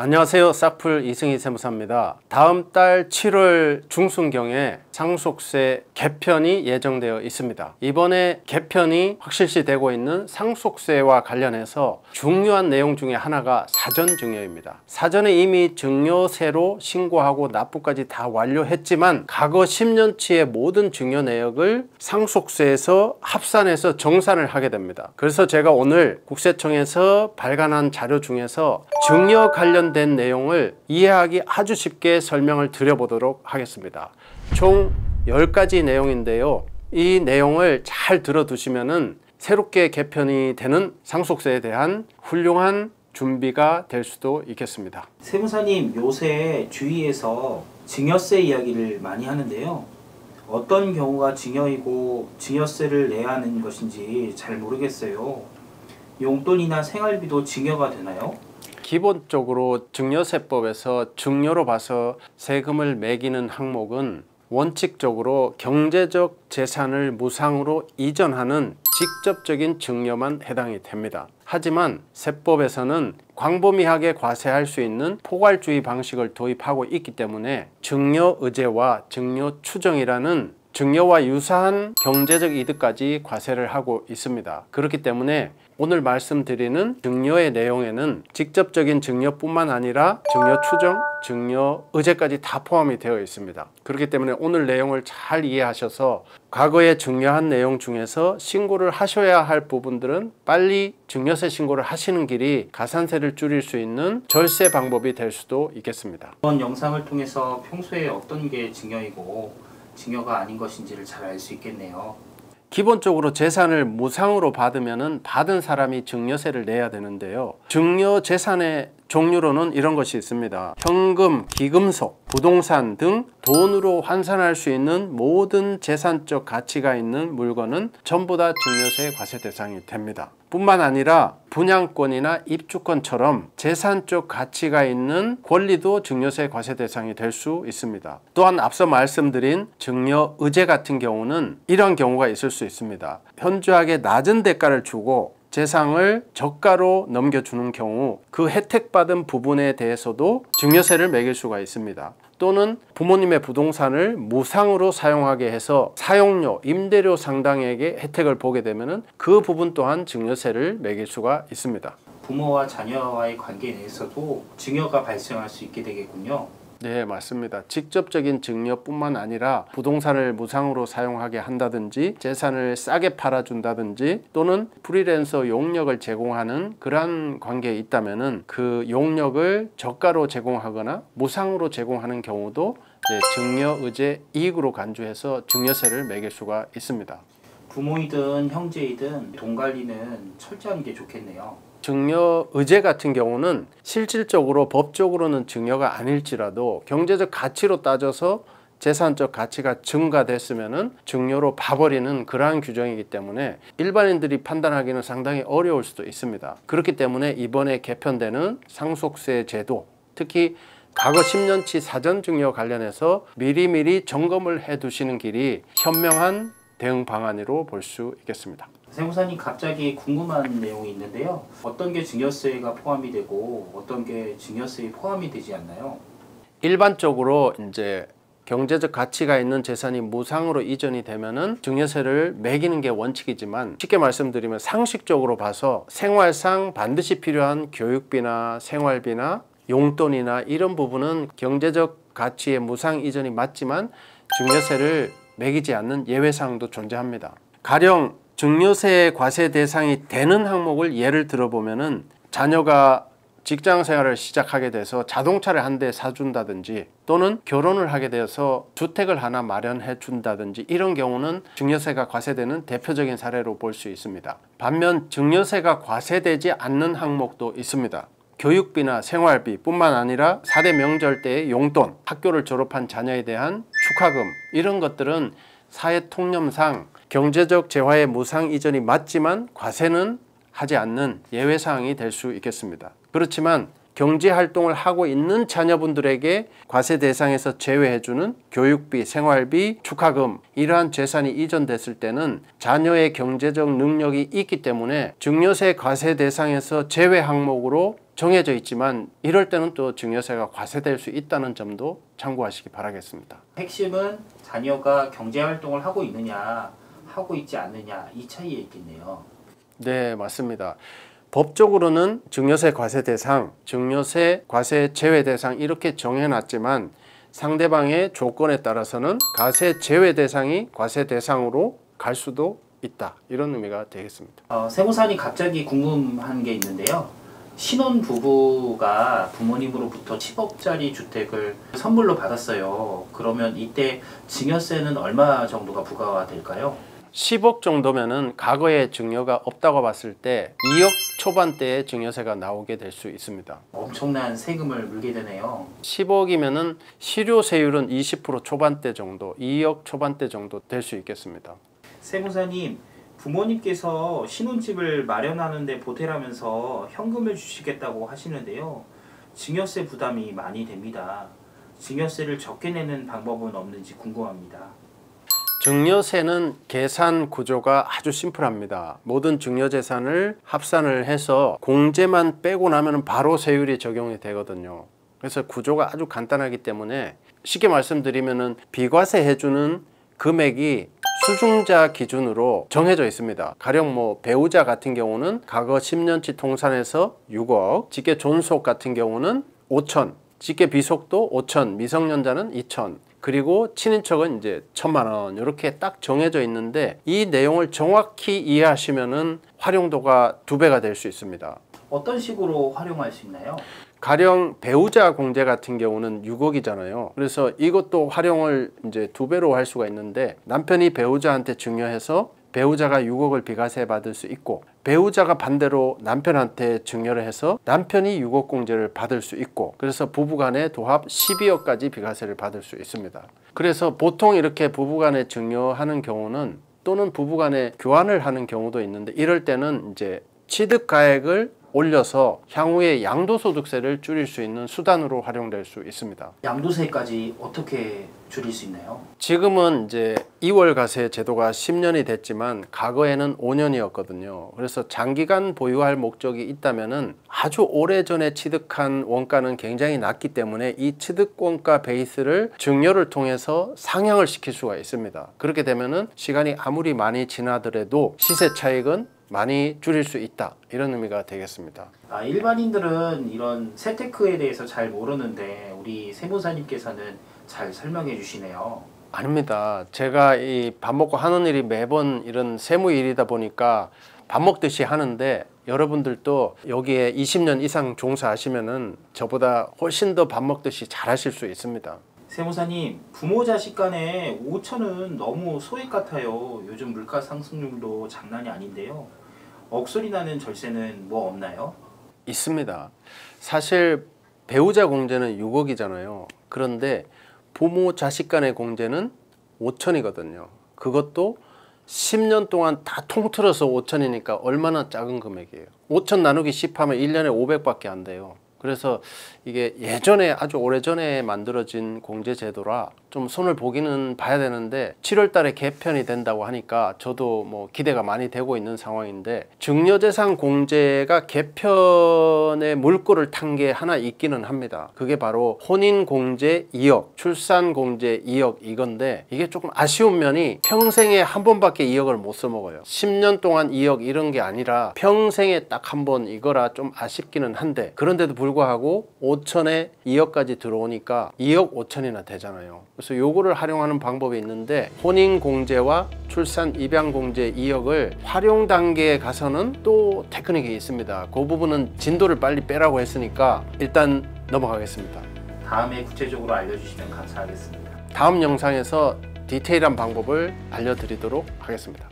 안녕하세요. 싹풀 이승희 세무사입니다. 다음 달 7월 중순경에 상속세 개편이 예정되어 있습니다. 이번에 개편이 확실시되고 있는 상속세와 관련해서 중요한 내용 중에 하나가 사전증여입니다. 사전에 이미 증여세로 신고하고 납부까지 다 완료했지만 과거 10년치의 모든 증여 내역을 상속세에서 합산해서 정산을 하게 됩니다. 그래서 제가 오늘 국세청에서 발간한 자료 중에서 증여 관련된 내용을 이해하기 아주 쉽게 설명을 드려보도록 하겠습니다. 총 10가지 내용인데요. 이 내용을 잘 들어두시면은 새롭게 개편이 되는 상속세에 대한 훌륭한 준비가 될 수도 있겠습니다. 세무사님, 요새 주위에서 증여세 이야기를 많이 하는데요. 어떤 경우가 증여이고 증여세를 내야 하는 것인지 잘 모르겠어요. 용돈이나 생활비도 증여가 되나요? 기본적으로 증여세법에서 증여로 봐서 세금을 매기는 항목은 원칙적으로 경제적 재산을 무상으로 이전하는 직접적인 증여만 해당이 됩니다. 하지만 세법에서는 광범위하게 과세할 수 있는 포괄주의 방식을 도입하고 있기 때문에 증여의제와 증여추정이라는 증여와 유사한 경제적 이득까지 과세를 하고 있습니다. 그렇기 때문에 오늘 말씀드리는 증여의 내용에는 직접적인 증여뿐만 아니라 증여추정, 증여의제까지 다 포함이 되어 있습니다. 그렇기 때문에 오늘 내용을 잘 이해하셔서 과거에 증여한 내용 중에서 신고를 하셔야 할 부분들은 빨리 증여세 신고를 하시는 길이 가산세를 줄일 수 있는 절세 방법이 될 수도 있겠습니다. 이번 영상을 통해서 평소에 어떤 게 증여이고 증여가 아닌 것인지를 잘 알 수 있겠네요. 기본적으로 재산을 무상으로 받으면 받은 사람이 증여세를 내야 되는데요. 증여 재산의 종류로는 이런 것이 있습니다. 현금, 기금속, 부동산 등 돈으로 환산할 수 있는 모든 재산적 가치가 있는 물건은 전부 다 증여세 과세 대상이 됩니다. 뿐만 아니라 분양권이나 입주권처럼 재산적 가치가 있는 권리도 증여세 과세 대상이 될 수 있습니다. 또한 앞서 말씀드린 증여의제 같은 경우는 이런 경우가 있을 수 있습니다. 현저하게 낮은 대가를 주고 재산을 저가로 넘겨주는 경우 그 혜택받은 부분에 대해서도 증여세를 매길 수가 있습니다. 또는 부모님의 부동산을 무상으로 사용하게 해서 사용료, 임대료 상당액의 혜택을 보게 되면 그 부분 또한 증여세를 매길 수가 있습니다. 부모와 자녀와의 관계 내에서도 증여가 발생할 수 있게 되겠군요. 네, 맞습니다. 직접적인 증여뿐만 아니라 부동산을 무상으로 사용하게 한다든지 재산을 싸게 팔아준다든지 또는 프리랜서 용역을 제공하는 그러한 관계에 있다면 그 용역을 저가로 제공하거나 무상으로 제공하는 경우도 증여의제 이익으로 간주해서 증여세를 매길 수가 있습니다. 부모이든 형제이든 돈 관리는 철저한 게 좋겠네요. 증여의제 같은 경우는 실질적으로 법적으로는 증여가 아닐지라도 경제적 가치로 따져서 재산적 가치가 증가됐으면 증여로 봐버리는 그러한 규정이기 때문에 일반인들이 판단하기는 상당히 어려울 수도 있습니다. 그렇기 때문에 이번에 개편되는 상속세 제도, 특히 과거 10년치 사전증여 관련해서 미리미리 점검을 해 두시는 길이 현명한 대응 방안으로 볼 수 있겠습니다. 세무사님, 갑자기 궁금한 내용이 있는데요. 어떤 게 증여세가 포함이 되고 어떤 게 증여세에 포함이 되지 않나요? 일반적으로 이제 경제적 가치가 있는 재산이 무상으로 이전이 되면은 증여세를 매기는 게 원칙이지만 쉽게 말씀드리면 상식적으로 봐서 생활상 반드시 필요한 교육비나 생활비나 용돈이나 이런 부분은 경제적 가치의 무상 이전이 맞지만 증여세를 매기지 않는 예외사항도 존재합니다. 가령 증여세 과세 대상이 되는 항목을 예를 들어보면은 자녀가 직장 생활을 시작하게 돼서 자동차를 한 대 사준다든지 또는 결혼을 하게 되어서 주택을 하나 마련해 준다든지 이런 경우는 증여세가 과세되는 대표적인 사례로 볼 수 있습니다. 반면 증여세가 과세되지 않는 항목도 있습니다. 교육비나 생활비 뿐만 아니라 4대 명절 때의 용돈, 학교를 졸업한 자녀에 대한 축하금 이런 것들은 사회 통념상 경제적 재화의 무상 이전이 맞지만 과세는 하지 않는 예외사항이 될 수 있겠습니다. 그렇지만 경제활동을 하고 있는 자녀분들에게 과세 대상에서 제외해주는 교육비, 생활비, 축하금 이러한 재산이 이전됐을 때는 자녀의 경제적 능력이 있기 때문에 증여세 과세 대상에서 제외 항목으로 정해져 있지만 이럴 때는 또 증여세가 과세될 수 있다는 점도 참고하시기 바라겠습니다. 핵심은 자녀가 경제활동을 하고 있느냐 하고 있지 않느냐 이 차이에 있겠네요. 네, 맞습니다. 법적으로는 증여세 과세 대상, 증여세 과세 제외 대상 이렇게 정해놨지만 상대방의 조건에 따라서는 과세 제외 대상이 과세 대상으로 갈 수도 있다, 이런 의미가 되겠습니다. 세무사님, 갑자기 궁금한 게 있는데요. 신혼 부부가 부모님으로부터 10억짜리 주택을 선물로 받았어요. 그러면 이때 증여세는 얼마 정도가 부과가 될까요? 10억 정도면은 과거에 증여가 없다고 봤을 때 2억 초반대의 증여세가 나오게 될 수 있습니다. 엄청난 세금을 물게 되네요. 10억이면은 실효세율은 20% 초반대 정도, 2억 초반대 정도 될 수 있겠습니다. 세무사님, 부모님께서 신혼집을 마련하는데 보태라면서 현금을 주시겠다고 하시는데요. 증여세 부담이 많이 됩니다. 증여세를 적게 내는 방법은 없는지 궁금합니다. 증여세는 계산 구조가 아주 심플합니다. 모든 증여재산을 합산을 해서 공제만 빼고 나면 바로 세율이 적용이 되거든요. 그래서 구조가 아주 간단하기 때문에 쉽게 말씀드리면 비과세 해주는 금액이 수중자 기준으로 정해져 있습니다. 가령 뭐 배우자 같은 경우는 과거 10년치 통산해서 6억, 직계 존속 같은 경우는 5천, 직계 비속도 5천, 미성년자는 2천, 그리고 친인척은 이제 1,000만 원, 이렇게 딱 정해져 있는데 이 내용을 정확히 이해하시면은 활용도가 2배가 될 수 있습니다. 어떤 식으로 활용할 수 있나요? 가령 배우자 공제 같은 경우는 6억이잖아요. 그래서 이것도 활용을 이제 2배로 할 수가 있는데, 남편이 배우자한테 증여해서 배우자가 6억을 비과세 받을 수 있고, 배우자가 반대로 남편한테 증여를 해서 남편이 6억 공제를 받을 수 있고, 그래서 부부간에 도합 12억까지 비과세를 받을 수 있습니다. 그래서 보통 이렇게 부부간에 증여하는 경우는, 또는 부부간에 교환을 하는 경우도 있는데, 이럴 때는 이제 취득가액을 올려서 향후에 양도소득세를 줄일 수 있는 수단으로 활용될 수 있습니다. 양도세까지 어떻게 줄일 수 있나요? 지금은 이제 2월 과세 제도가 10년이 됐지만 과거에는 5년이었거든요. 그래서 장기간 보유할 목적이 있다면은 아주 오래전에 취득한 원가는 굉장히 낮기 때문에 이 취득원가 베이스를 증여를 통해서 상향을 시킬 수가 있습니다. 그렇게 되면은 시간이 아무리 많이 지나더라도 시세 차익은 많이 줄일 수 있다, 이런 의미가 되겠습니다. 일반인들은 이런 세테크에 대해서 잘 모르는데 우리 세무사님께서는 잘 설명해 주시네요. 아닙니다. 제가 이 밥 먹고 하는 일이 매번 이런 세무 일이다 보니까 밥 먹듯이 하는데, 여러분들도 여기에 20년 이상 종사하시면은 저보다 훨씬 더 밥 먹듯이 잘 하실 수 있습니다. 세무사님, 부모 자식 간에 5천은 너무 소액 같아요. 요즘 물가 상승률도 장난이 아닌데요. 억소리 나는 절세는 뭐 없나요? 있습니다. 사실 배우자 공제는 6억이잖아요. 그런데 부모 자식 간의 공제는 5천이거든요. 그것도 10년 동안 다 통틀어서 5천이니까 얼마나 작은 금액이에요. 5천 나누기 10 하면 1년에 500밖에 안 돼요. 그래서 이게 예전에 아주 오래전에 만들어진 공제제도라 좀 손을 보기는 봐야 되는데, 7월 달에 개편이 된다고 하니까 저도 뭐 기대가 많이 되고 있는 상황인데, 증여재산 공제가 개편의 물꼬를 탄 게 하나 있기는 합니다. 그게 바로 혼인공제 2억, 출산공제 2억 이건데, 이게 조금 아쉬운 면이 평생에 한 번밖에 2억을 못 써먹어요. 10년 동안 2억 이런 게 아니라 평생에 딱 한 번 이거라 좀 아쉽기는 한데, 그런데도 불구하고 5천에 2억까지 들어오니까 2억 5천이나 되잖아요. 그래서 요거를 활용하는 방법이 있는데, 혼인공제와 출산 입양공제 2억을 활용 단계에 가서는 또 테크닉이 있습니다. 그 부분은 진도를 빨리 빼라고 했으니까 일단 넘어가겠습니다. 다음에 구체적으로 알려주시면 감사하겠습니다. 다음 영상에서 디테일한 방법을 알려드리도록 하겠습니다.